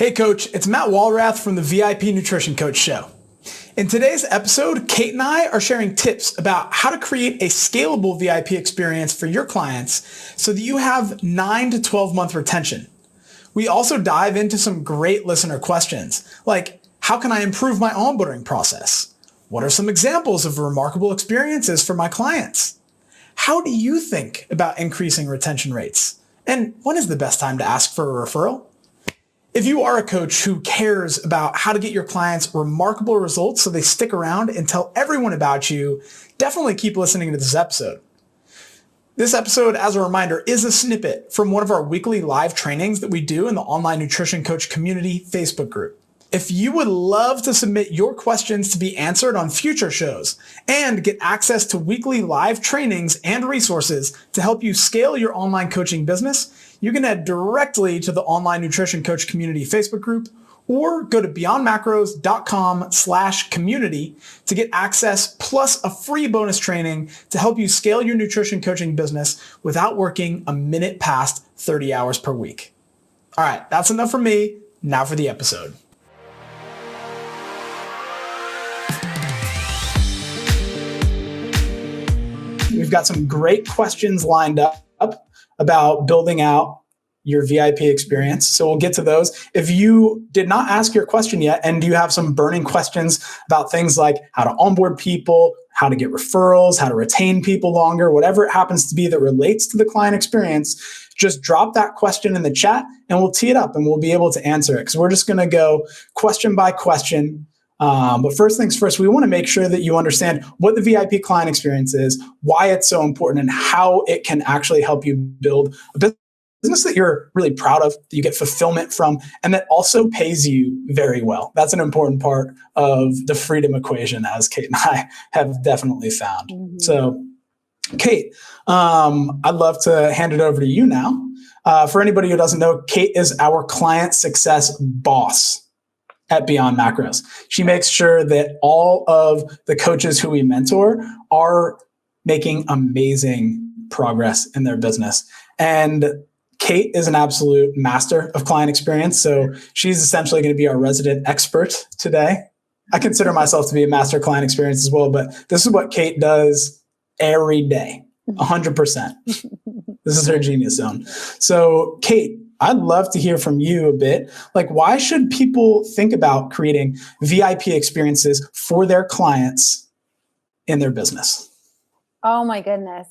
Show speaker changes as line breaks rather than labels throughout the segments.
Hey Coach, it's Matt Walrath from the VIP Nutrition Coach Show. In today's episode, Kate and I are sharing tips about how to create a scalable VIP experience for your clients so that you have 9 to 12 month retention. We also dive into some great listener questions, like how can I improve my onboarding process? What are some examples of remarkable experiences for my clients? How do you think about increasing retention rates? And when is the best time to ask for a referral? If you are a coach who cares about how to get your clients remarkable results so they stick around and tell everyone about you, definitely keep listening to this episode. This episode, as a reminder, is a snippet from one of our weekly live trainings that we do in the Online Nutrition Coach Community Facebook group. If you would love to submit your questions to be answered on future shows and get access to weekly live trainings and resources to help you scale your online coaching business, you can head directly to the Online Nutrition Coach Community Facebook group or go to beyondmacros.com/community to get access plus a free bonus training to help you scale your nutrition coaching business without working a minute past 30 hours per week. All right, that's enough for me. Now for the episode. We've got some great questions lined up about building out your VIP experience. So we'll get to those. If you did not ask your question yet, and you have some burning questions about things like how to onboard people, how to get referrals, how to retain people longer, whatever it happens to be that relates to the client experience, just drop that question in the chat and we'll tee it up and we'll be able to answer it. Because we're just going to go question by question. But first things first, we want to make sure that you understand what the VIP client experience is, why it's so important, and how it can actually help you build a business that you're really proud of, that you get fulfillment from, and that also pays you very well. That's an important part of the freedom equation, as Kate and I have definitely found. Mm-hmm. So, Kate, I'd love to hand it over to you now. For anybody who doesn't know, Kate is our client success boss at Beyond Macros. She makes sure that all of the coaches who we mentor are making amazing progress in their business. And Kate is an absolute master of client experience. So she's essentially going to be our resident expert today. I consider myself to be a master client experience as well, but this is what Kate does every day, 100%. This is her genius zone. So Kate, I'd love to hear from you a bit. Like, why should people think about creating VIP experiences for their clients in their business?
Oh my goodness.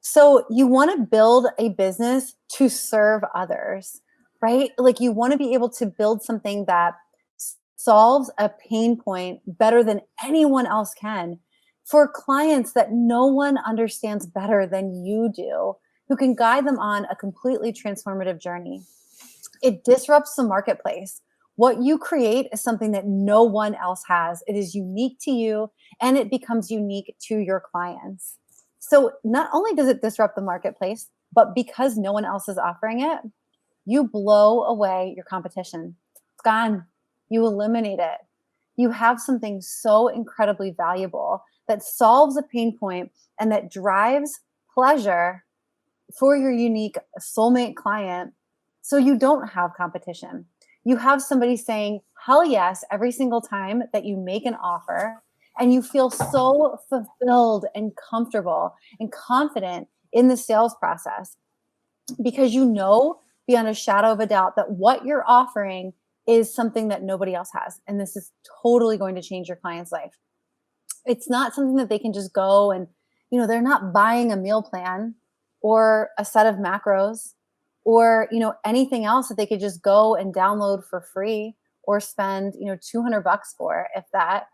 So you want to build a business to serve others, right? Like you want to be able to build something that solves a pain point better than anyone else can for clients that no one understands better than you do, who can guide them on a completely transformative journey. It disrupts the marketplace. What you create is something that no one else has. It is unique to you and it becomes unique to your clients. So not only does it disrupt the marketplace, but because no one else is offering it, you blow away your competition. It's gone. You eliminate it. You have something so incredibly valuable that solves a pain point and that drives pleasure for your unique soulmate client, so you don't have competition. You have somebody saying, hell yes, every single time that you make an offer, and you feel so fulfilled and comfortable and confident in the sales process because you know beyond a shadow of a doubt that what you're offering is something that nobody else has. And this is totally going to change your client's life. It's not something that they can just go and, they're not buying a meal plan or a set of macros or, anything else that they could just go and download for free or spend, $200 for, if that.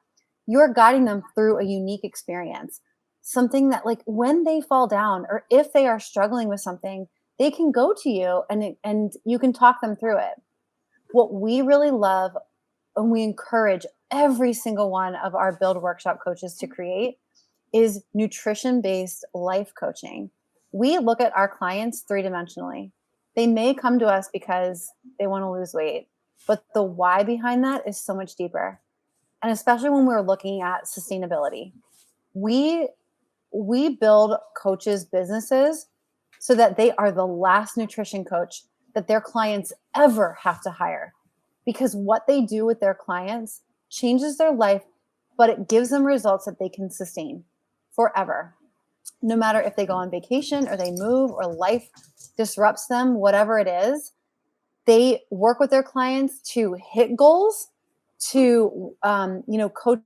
You're guiding them through a unique experience, something that like when they fall down or if they are struggling with something, they can go to you and you can talk them through it. What we really love and we encourage every single one of our Build Workshop coaches to create is nutrition-based life coaching. We look at our clients three-dimensionally. They may come to us because they want to lose weight, but the why behind that is so much deeper. And especially when we're looking at sustainability, we build coaches' businesses so that they are the last nutrition coach that their clients ever have to hire. because what they do with their clients changes their life, but it gives them results that they can sustain forever. No matter if they go on vacation or they move or life disrupts them, whatever it is, they work with their clients to hit goals, to coach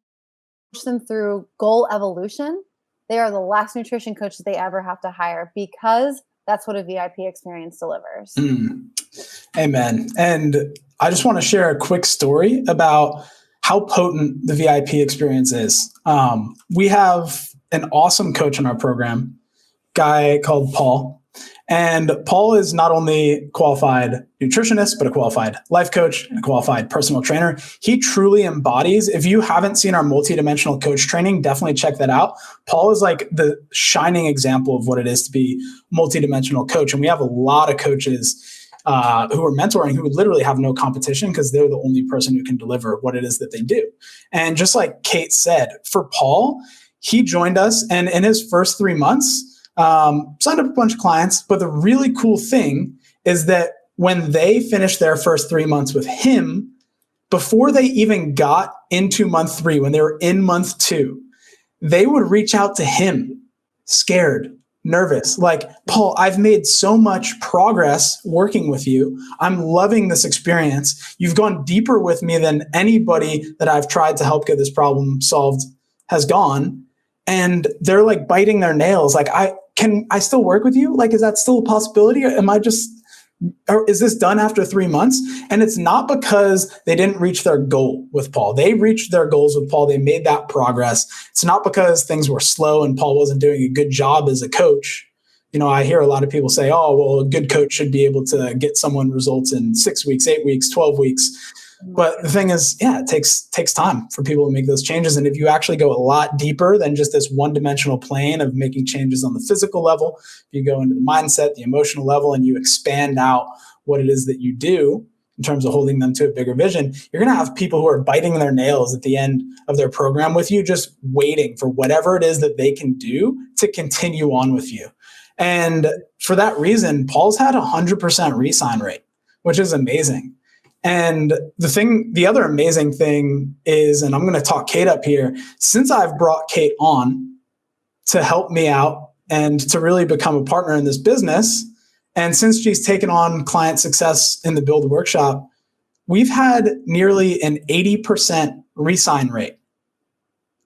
them through goal evolution. They are the last nutrition coach that they ever have to hire, because that's what a VIP experience delivers.
Amen. And I just want to share a quick story about how potent the VIP experience is. We have an awesome coach in our program, guy called Paul. And Paul is not only qualified nutritionist, but a qualified life coach and a qualified personal trainer. He truly embodies, if you haven't seen our multidimensional coach training, definitely check that out. Paul is like the shining example of what it is to be a multidimensional coach. And we have a lot of coaches who are mentoring who literally have no competition because they're the only person who can deliver what it is that they do. And just like Kate said, for Paul, he joined us, and in his first 3 months, signed up a bunch of clients. But the really cool thing is that when they finished their first 3 months with him, before they even got into month 3, when they were in month 2, they would reach out to him scared, nervous, like, Paul, I've made so much progress working with you. I'm loving this experience. You've gone deeper with me than anybody that I've tried to help get this problem solved has gone. And they're like biting their nails. Like, can I still work with you? Like, is that still a possibility? Or is this done after 3 months? And it's not because they didn't reach their goal with Paul. They reached their goals with Paul. They made that progress. It's not because things were slow and Paul wasn't doing a good job as a coach. I hear a lot of people say, oh, well, a good coach should be able to get someone results in 6 weeks, 8 weeks, 12 weeks. But the thing is, it takes time for people to make those changes. And if you actually go a lot deeper than just this one-dimensional plane of making changes on the physical level, if you go into the mindset, the emotional level, and you expand out what it is that you do in terms of holding them to a bigger vision, you're going to have people who are biting their nails at the end of their program with you, just waiting for whatever it is that they can do to continue on with you. And for that reason, Paul's had 100% re-sign rate, which is amazing. And the other amazing thing is, and I'm going to talk Kate up here, since I've brought Kate on to help me out and to really become a partner in this business, and since she's taken on client success in the Build Workshop, we've had nearly an 80% re-sign rate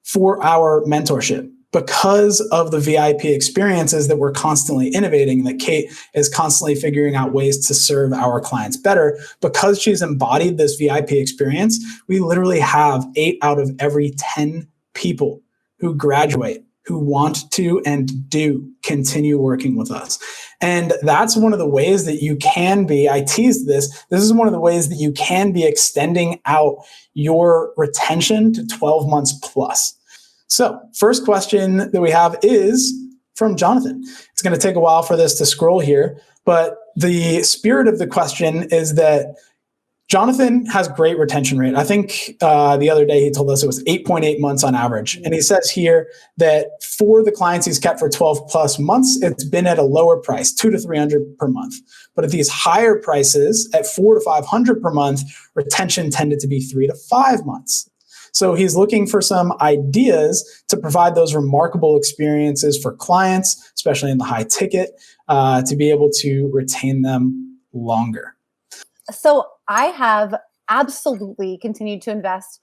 for our mentorship, because of the VIP experiences that we're constantly innovating, that Kate is constantly figuring out ways to serve our clients better. Because she's embodied this VIP experience, we literally have 8 out of every 10 people who graduate who want to and do continue working with us. And that's one of the ways that you can be, I teased this is one of the ways that you can be extending out your retention to 12 months plus. So first question that we have is from Jonathan. It's going to take a while for this to scroll here, but the spirit of the question is that Jonathan has great retention rate. I think the other day he told us it was 8.8 months on average. And he says here that for the clients he's kept for 12 plus months, it's been at a lower price, $200 to $300 per month. But at these higher prices at $400 to $500 per month, retention tended to be 3 to 5 months. So he's looking for some ideas to provide those remarkable experiences for clients, especially in the high ticket, to be able to retain them longer.
So I have absolutely continued to invest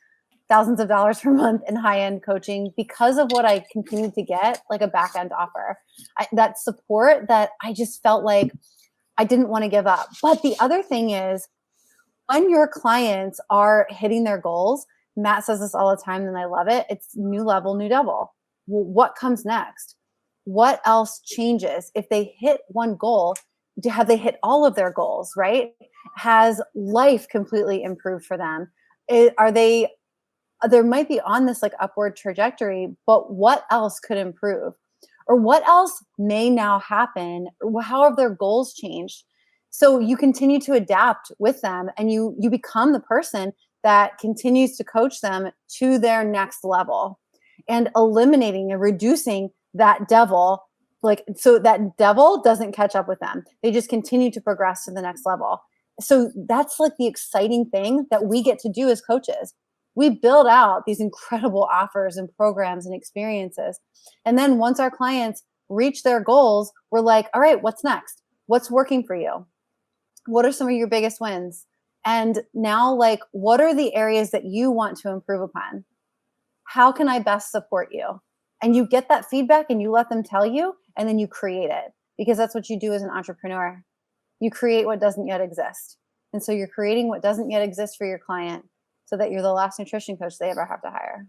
thousands of dollars per month in high-end coaching because of what I continued to get, like a back-end offer. That support that I just felt like I didn't want to give up. But the other thing is, when your clients are hitting their goals, Matt says this all the time, and I love it. It's new level, new devil. Well, what comes next? What else changes? If they hit one goal, have they hit all of their goals, right? Has life completely improved for them? There might be on this like upward trajectory, but what else could improve? Or what else may now happen? How have their goals changed? So you continue to adapt with them, and you become the person that continues to coach them to their next level, and eliminating and reducing that devil, so that devil doesn't catch up with them. They just continue to progress to the next level. so that's like the exciting thing that we get to do as coaches. We build out these incredible offers and programs and experiences. And then once our clients reach their goals, we're like, all right, what's next? What's working for you? What are some of your biggest wins? And now, like, what are the areas that you want to improve upon? How can I best support you? And you get that feedback and you let them tell you, and then you create it, because that's what you do as an entrepreneur. You create what doesn't yet exist. And so you're creating what doesn't yet exist for your client so that you're the last nutrition coach they ever have to hire.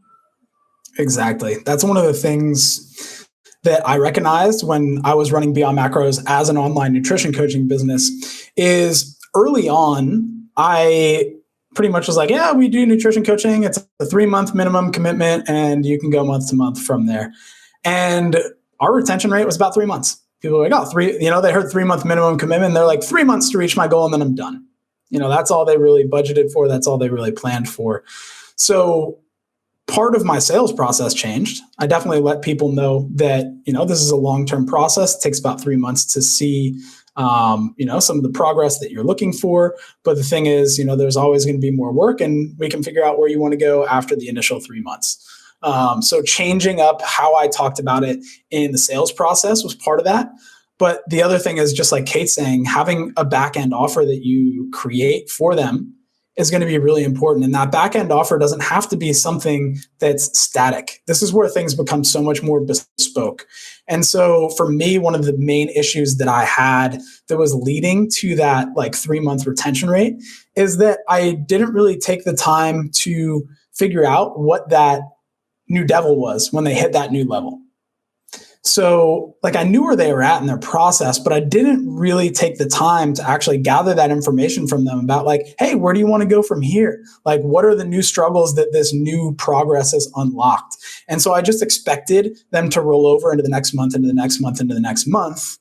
Exactly. That's one of the things that I recognized when I was running Beyond Macros as an online nutrition coaching business is early on, I pretty much was like, yeah, we do nutrition coaching. It's a 3-month minimum commitment and you can go month to month from there. And our retention rate was about 3 months. People were like, oh, they heard 3-month minimum commitment. They're like 3 months to reach my goal and then I'm done. That's all they really budgeted for. That's all they really planned for. So part of my sales process changed. I definitely let people know that, this is a long-term process. It takes about 3 months to see, some of the progress that you're looking for. But the thing is, there's always going to be more work and we can figure out where you want to go after the initial 3 months. So changing up how I talked about it in the sales process was part of that. But the other thing is, just like Kate's saying, having a back-end offer that you create for them is going to be really important. And that back-end offer doesn't have to be something that's static. This is where things become so much more bespoke. And so for me, one of the main issues that I had that was leading to that 3-month retention rate is that I didn't really take the time to figure out what that new devil was when they hit that new level. So I knew where they were at in their process, but I didn't really take the time to actually gather that information from them about hey, where do you want to go from here? What are the new struggles that this new progress has unlocked? And so I just expected them to roll over into the next month, into the next month, into the next month.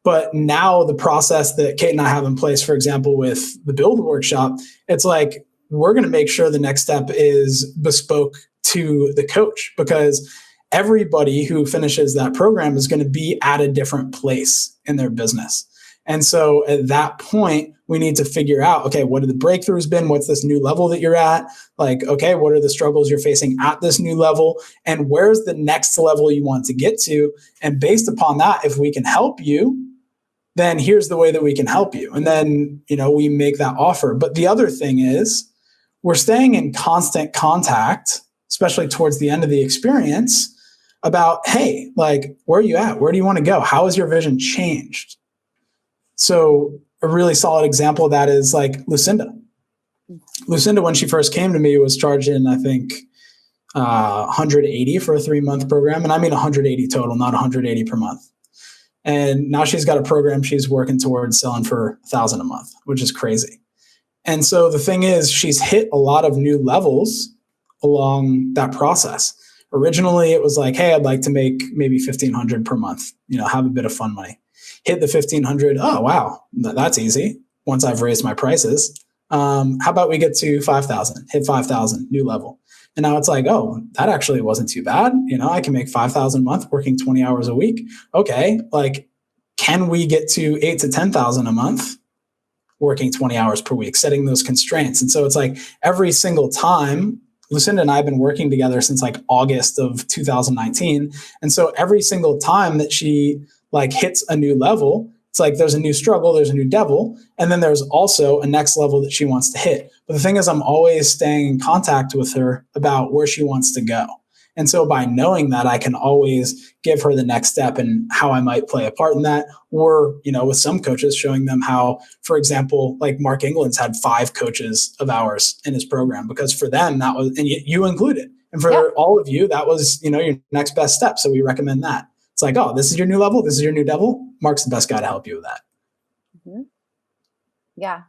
But now the process that Kate and I have in place, for example, with the Build workshop, it's we're going to make sure the next step is bespoke to the coach, because everybody who finishes that program is going to be at a different place in their business. And so at that point, we need to figure out, okay, what have the breakthroughs been? What's this new level that you're at? Okay, what are the struggles you're facing at this new level? And where's the next level you want to get to? And based upon that, if we can help you, then here's the way that we can help you. And then, we make that offer. But the other thing is, we're staying in constant contact, especially towards the end of the experience, about, hey, where are you at? Where do you want to go? How has your vision changed? So a really solid example of that is Lucinda. Lucinda, when she first came to me, was charging, I think, 180 for a 3-month program. And I mean 180 total, not 180 per month. And now she's got a program she's working towards selling for $1,000 a month, which is crazy. And so the thing is, she's hit a lot of new levels along that process. Originally, it was hey, I'd like to make maybe $1,500 per month, have a bit of fun money. Hit the $1,500. Oh, wow, that's easy. Once I've raised my prices, how about we get to $5,000? Hit $5,000, new level. And now it's oh, that actually wasn't too bad. I can make $5,000 a month working 20 hours a week. Okay, can we get to $8,000 to $10,000 a month working 20 hours per week? Setting those constraints. And so it's every single time. Lucinda and I have been working together since August of 2019. And so every single time that she hits a new level, it's there's a new struggle, there's a new devil, and then there's also a next level that she wants to hit. But the thing is, I'm always staying in contact with her about where she wants to go. And so by knowing that, I can always give her the next step and how I might play a part in that. Or, with some coaches, showing them how, for example, Mark England's had 5 coaches of ours in his program, because for them, that was, and you included. And for all of you, that was, your next best step. So we recommend that. It's oh, this is your new level. This is your new devil. Mark's the best guy to help you with that.
Mm-hmm. Yeah.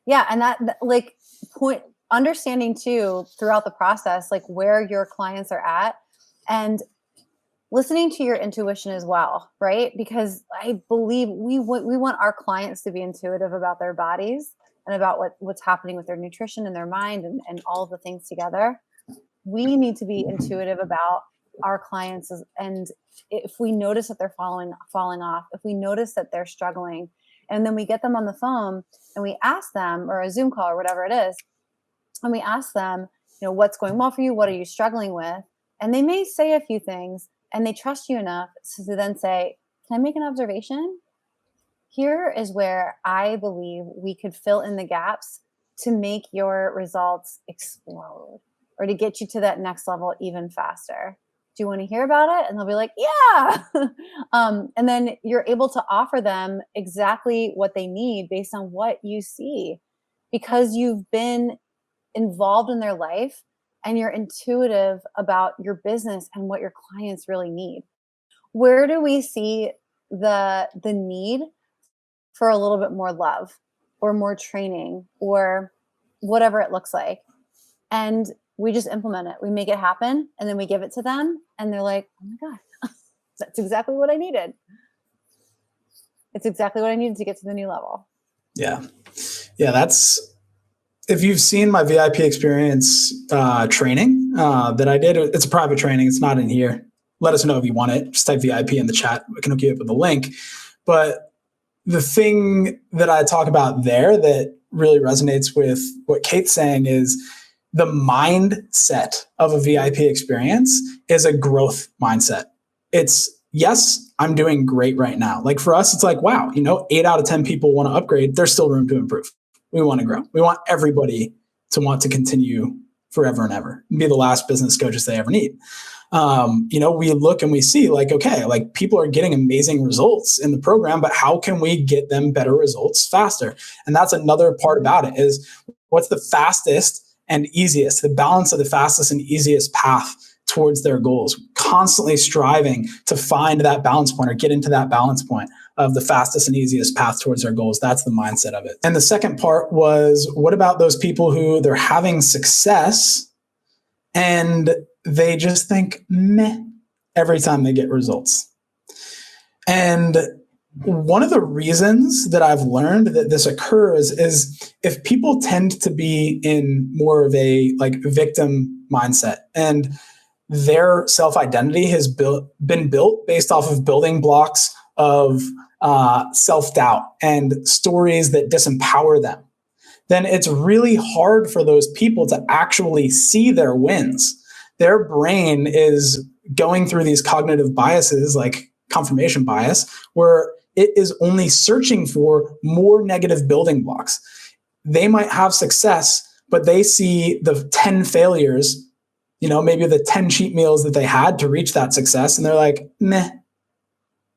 Yeah. And that point, understanding too, throughout the process, where your clients are at and listening to your intuition as well, right? Because I believe we want our clients to be intuitive about their bodies and about what's happening with their nutrition and their mind and all of the things together. We need to be intuitive about our clients. And if we notice that they're falling off, if we notice that they're struggling, And then we get them on the phone and we ask them, or a Zoom call or whatever it is, and we ask them, what's going well for you? What are you struggling with? And they may say a few things, and they trust you enough to then say, can I make an observation? Here is where I believe we could fill in the gaps to make your results explode, or to get you to that next level even faster. Do you want to hear about it? And they'll be like, yeah. And then you're able to offer them exactly what they need based on what you see, because you've been involved in their life and you're intuitive about your business and what your clients really need. Where do we see the need for a little bit more love or more training or whatever it looks like? And we just implement it. We make it happen, and then we give it to them, and they're like, oh my God, that's exactly what I needed. It's exactly what I needed to get to the new level.
Yeah. That's, if you've seen my VIP experience training that I did, it's a private training. It's not in here. Let us know if you want it. Just type VIP in the chat. We can hook you up with a link. But the thing that I talk about there that really resonates with what Kate's saying is the mindset of a VIP experience is a growth mindset. It's, yes, I'm doing great right now. Like for us, it's like, wow, 8 out of 10 people want to upgrade. There's still room to improve. We want to grow. We want everybody to want to continue forever and ever and be the last business coaches they ever need. We look and we see like, okay, like people are getting amazing results in the program, but how can we get them better results faster? And that's another part about it is what's the fastest and easiest, the balance of the fastest and easiest path towards their goals, constantly striving to find that balance point or get into that balance point of the fastest and easiest path towards their goals. That's the mindset of it. And the second part was, what about those people who they're having success and they just think meh every time they get results? And one of the reasons that I've learned that this occurs is if people tend to be in more of a like victim mindset, and their self-identity has been built based off of building blocks of self-doubt and stories that disempower them, then it's really hard for those people to actually see their wins. Their brain is going through these cognitive biases like confirmation bias, where it is only searching for more negative building blocks. They might have success, but they see the 10 failures, maybe the 10 cheat meals that they had to reach that success. And they're like, meh,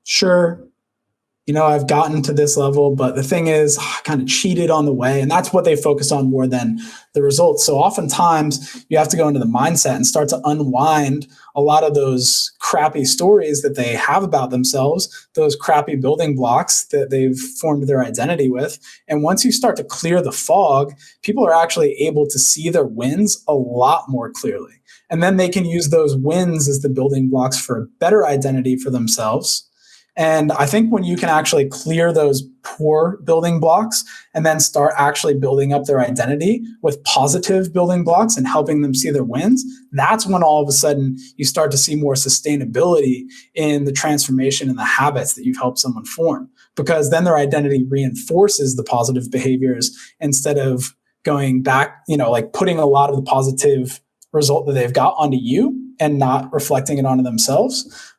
sure. I've gotten to this level, but the thing is, I kind of cheated on the way. And that's what they focus on more than the results. So oftentimes you have to go into the mindset and start to unwind a lot of those crappy stories that they have about themselves, those crappy building blocks that they've formed their identity with. And once you start to clear the fog, people are actually able to see their wins a lot more clearly. And then they can use those wins as the building blocks for a better identity for themselves. And I think when you can actually clear those poor building blocks and then start actually building up their identity with positive building blocks and helping them see their wins, that's when all of a sudden you start to see more sustainability in the transformation and the habits that you've helped someone form. Because then their identity reinforces the positive behaviors instead of going back, like putting a lot of the positive result that they've got onto you and not reflecting it onto themselves.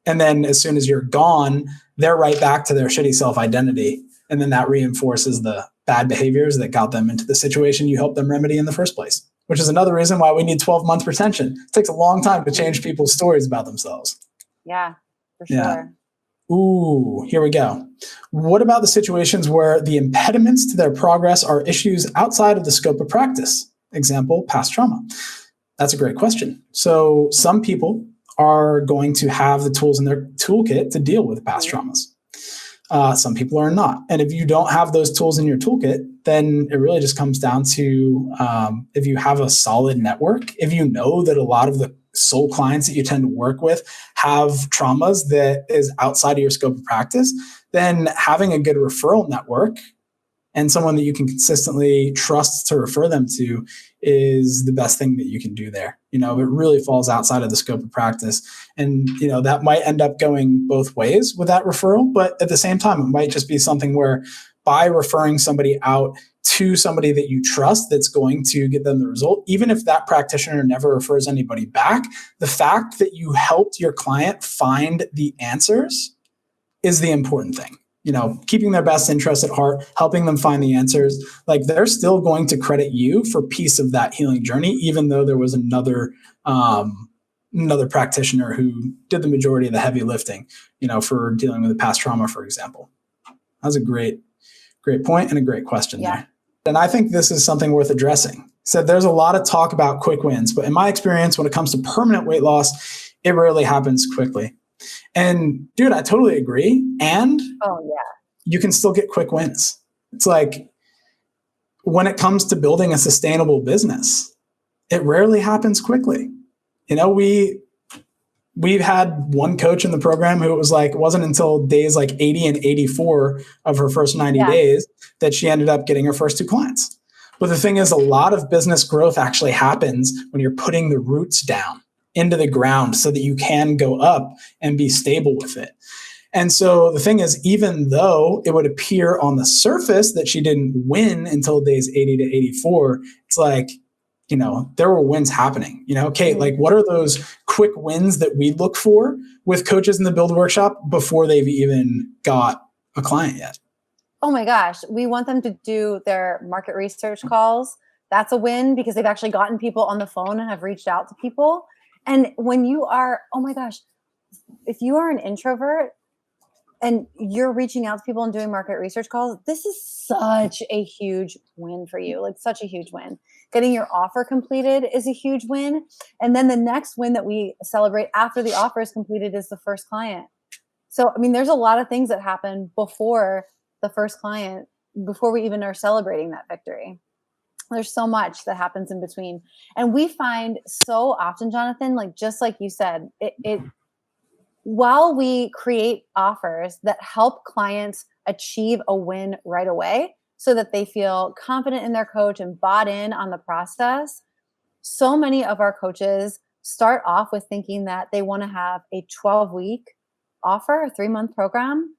And then as soon as you're gone, they're right back to their shitty self-identity. And then that reinforces the bad behaviors that got them into the situation you helped them remedy in the first place, which is another reason why we need 12-month retention. It takes a long time to change people's stories about themselves.
Yeah, for sure.
Yeah. Ooh, here we go. What about the situations where the impediments to their progress are issues outside of the scope of practice? Example, past trauma. That's a great question. So some people are going to have the tools in their toolkit to deal with past traumas. Some people are not. And if you don't have those tools in your toolkit, then it really just comes down to if you have a solid network, if you know that a lot of the soul clients that you tend to work with have traumas that is outside of your scope of practice, then having a good referral network and someone that you can consistently trust to refer them to is the best thing that you can do there. It really falls outside of the scope of practice. And, that might end up going both ways with that referral. But at the same time, it might just be something where by referring somebody out to somebody that you trust that's going to get them the result, even if that practitioner never refers anybody back, the fact that you helped your client find the answers is the important thing. Keeping their best interest at heart, helping them find the answers, like they're still going to credit you for piece of that healing journey, even though there was another practitioner who did the majority of the heavy lifting, for dealing with the past trauma, for example. That was a great point and a great question there. And I think this is something worth addressing. So there's a lot of talk about quick wins, but in my experience, when it comes to permanent weight loss, it rarely happens quickly. And dude, I totally agree. And you can still get quick wins. It's like when it comes to building a sustainable business, it rarely happens quickly. We've had one coach in the program who it wasn't until days like 80 and 84 of her first 90 days that she ended up getting her first 2 clients. But the thing is, a lot of business growth actually happens when you're putting the roots down into the ground so that you can go up and be stable with it. And so the thing is, even though it would appear on the surface that she didn't win until days 80 to 84, it's like, there were wins happening. Kate, like what are those quick wins that we look for with coaches in the Build Workshop before they've even got a client yet?
Oh my gosh. We want them to do their market research calls. That's a win because they've actually gotten people on the phone and have reached out to people. And when you are, oh my gosh, if you are an introvert and you're reaching out to people and doing market research calls, this is such a huge win for you, like such a huge win. Getting your offer completed is a huge win. And then the next win that we celebrate after the offer is completed is the first client. So, there's a lot of things that happen before the first client, before we even are celebrating that victory. There's so much that happens in between. And we find so often, Jonathan, like just like you said, while we create offers that help clients achieve a win right away so that they feel confident in their coach and bought in on the process, so many of our coaches start off with thinking that they want to have a 12-week offer, a 3-month program.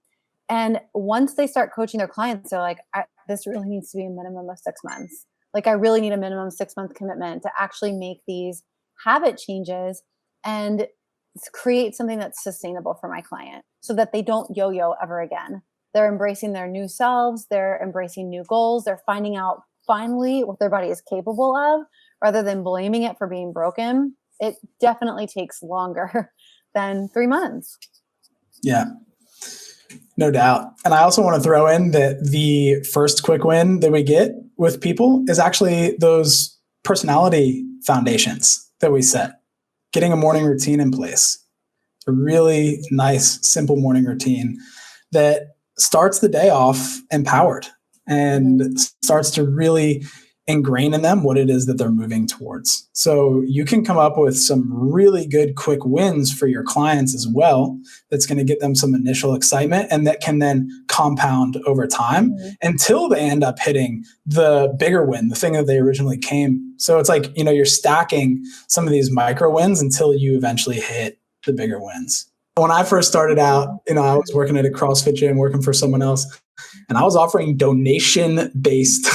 And once they start coaching their clients, they're like, this really needs to be a minimum of 6 months. Like I really need a minimum 6-month commitment to actually make these habit changes and create something that's sustainable for my client so that they don't yo-yo ever again. They're embracing their new selves. They're embracing new goals. They're finding out finally what their body is capable of rather than blaming it for being broken. It definitely takes longer than 3 months.
Yeah, no doubt. And I also want to throw in that the first quick win that we get with people is actually those personality foundations that we set. Getting a morning routine in place, a really nice, simple morning routine that starts the day off empowered and starts to really ingrain in them what it is that they're moving towards. So you can come up with some really good quick wins for your clients as well. That's going to get them some initial excitement and that can then compound over time until they end up hitting the bigger win, the thing that they originally came. So it's like, you're stacking some of these micro wins until you eventually hit the bigger wins. When I first started out, I was working at a CrossFit gym, working for someone else, and I was offering donation-based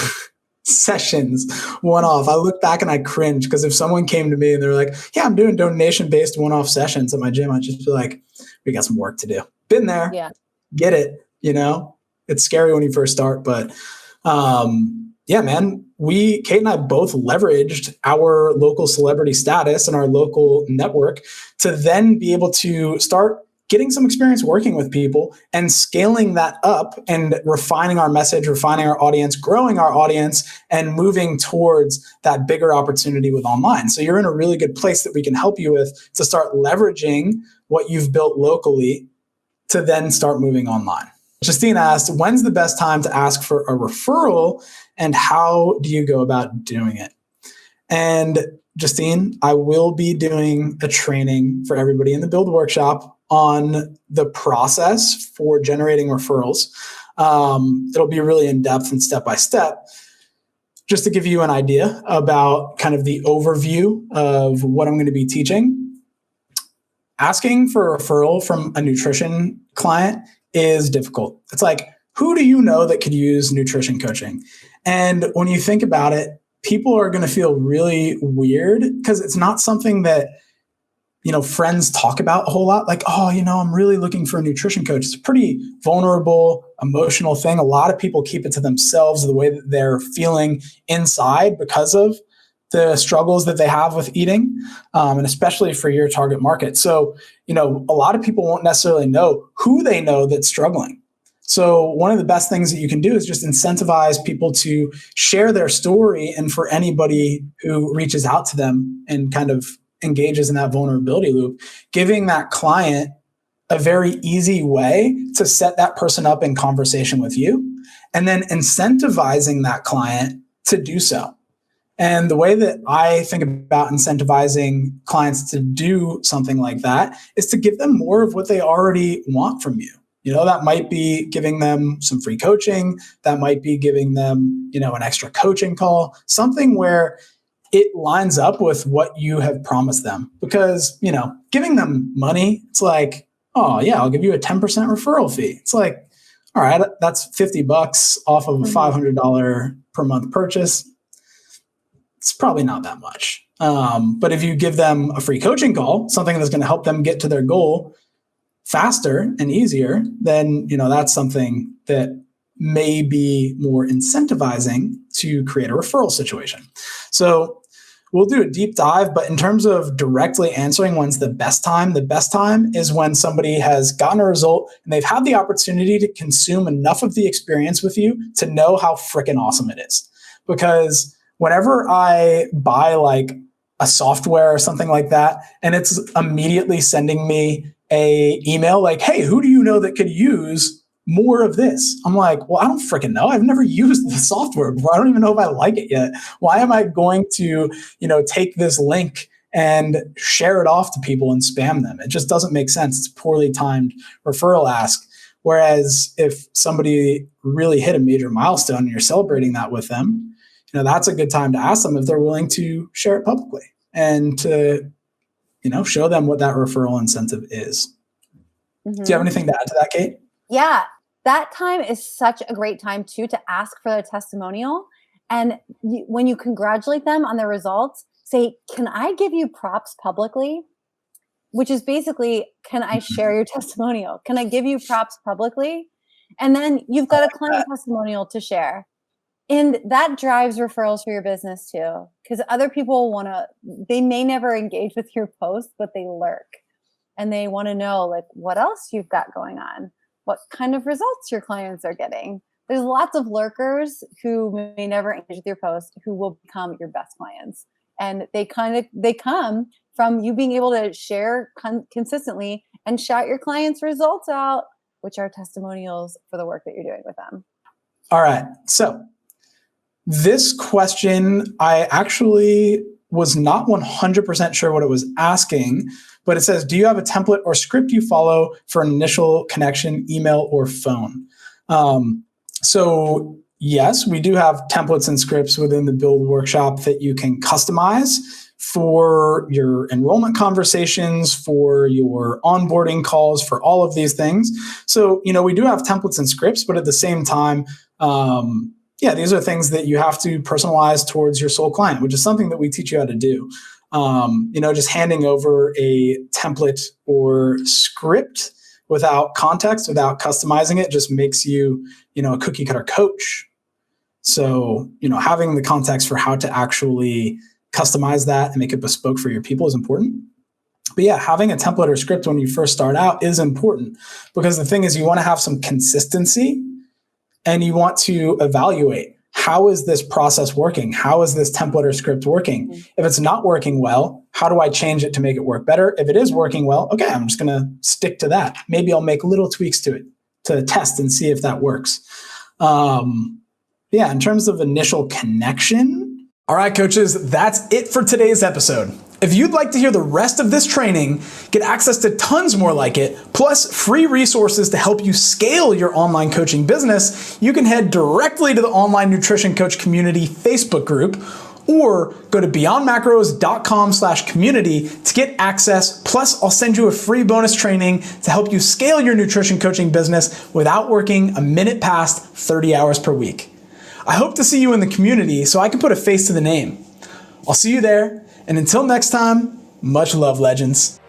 sessions one-off. I look back and I cringe because if someone came to me and they're like, yeah, I'm doing donation-based one-off sessions at my gym, I'd just be like, we got some work to do. Been there. Yeah. Get it. It's scary when you first start, but yeah, man, Kate and I both leveraged our local celebrity status and our local network to then be able to start getting some experience working with people and scaling that up and refining our message, refining our audience, growing our audience, and moving towards that bigger opportunity with online. So you're in a really good place that we can help you with to start leveraging what you've built locally to then start moving online. Justine asked, when's the best time to ask for a referral and how do you go about doing it? And Justine, I will be doing a training for everybody in the Build Workshop on the process for generating referrals. It'll be really in depth and step by step, just to give you an idea about kind of the overview of what I'm going to be teaching. Asking for a referral from a nutrition client is difficult. It's like, who do you know that could use nutrition coaching? And when you think about it, people are going to feel really weird because it's not something that, friends talk about a whole lot. Like, oh, I'm really looking for a nutrition coach. It's a pretty vulnerable, emotional thing. A lot of people keep it to themselves, the way that they're feeling inside because of the struggles that they have with eating, and especially for your target market. So, a lot of people won't necessarily know who they know that's struggling. So one of the best things that you can do is just incentivize people to share their story. And for anybody who reaches out to them and kind of engages in that vulnerability loop, giving that client a very easy way to set that person up in conversation with you, and then incentivizing that client to do so. And the way that I think about incentivizing clients to do something like that is to give them more of what they already want from you. That might be giving them some free coaching. That might be giving them, an extra coaching call, something where it lines up with what you have promised them. Because, giving them money, it's like, oh yeah, I'll give you a 10% referral fee. It's like, all right, that's $50 off of a $500 per month purchase. It's probably not that much. But if you give them a free coaching call, something that's going to help them get to their goal faster and easier, then, that's something that may be more incentivizing to create a referral situation. So we'll do a deep dive, but in terms of directly answering when's the best time is when somebody has gotten a result and they've had the opportunity to consume enough of the experience with you to know how freaking awesome it is. Because whenever I buy like a software or something like that, and it's immediately sending me a email like, hey, who do you know that could use more of this? I'm like, well, I don't freaking know. I've never used the software before. I don't even know if I like it yet. Why am I going to, take this link and share it off to people and spam them? It just doesn't make sense. It's a poorly timed referral ask. Whereas if somebody really hit a major milestone and you're celebrating that with them, that's a good time to ask them if they're willing to share it publicly and to, show them what that referral incentive is. Mm-hmm. Do you have anything to add to that, Kate?
Yeah, that time is such a great time too to ask for a testimonial. And when you congratulate them on their results, say, can I give you props publicly? Which is basically, can I share your testimonial? Can I give you props publicly? And then you've got a client testimonial to share. And that drives referrals for your business too, because other people they may never engage with your post, but they lurk and they want to know like what else you've got going on, what kind of results your clients are getting. There's lots of lurkers who may never engage with your post who will become your best clients. And they come from you being able to share consistently and shout your clients' results out, which are testimonials for the work that you're doing with them.
All right. So this question, I actually was not 100% sure what it was asking, but it says, do you have a template or script you follow for an initial connection, email, or phone? So yes, we do have templates and scripts within the Build workshop that you can customize for your enrollment conversations, for your onboarding calls, for all of these things. So, we do have templates and scripts, but at the same time, these are things that you have to personalize towards your soul client, which is something that we teach you how to do. Just handing over a template or script without context, without customizing it, just makes you, a cookie cutter coach. So, having the context for how to actually customize that and make it bespoke for your people is important. But yeah, having a template or script when you first start out is important, because the thing is, you want to have some consistency and you want to evaluate, how is this process working? How is this template or script working? Mm-hmm. If it's not working well, how do I change it to make it work better? If it is working well, okay, I'm just going to stick to that. Maybe I'll make little tweaks to it to test and see if that works. In terms of initial connection. All right, coaches, that's it for today's episode. If you'd like to hear the rest of this training, get access to tons more like it, plus free resources to help you scale your online coaching business, you can head directly to the Online Nutrition Coach Community Facebook group, or go to beyondmacros.com/community to get access. Plus, I'll send you a free bonus training to help you scale your nutrition coaching business without working a minute past 30 hours per week. I hope to see you in the community so I can put a face to the name. I'll see you there, and until next time, much love, legends.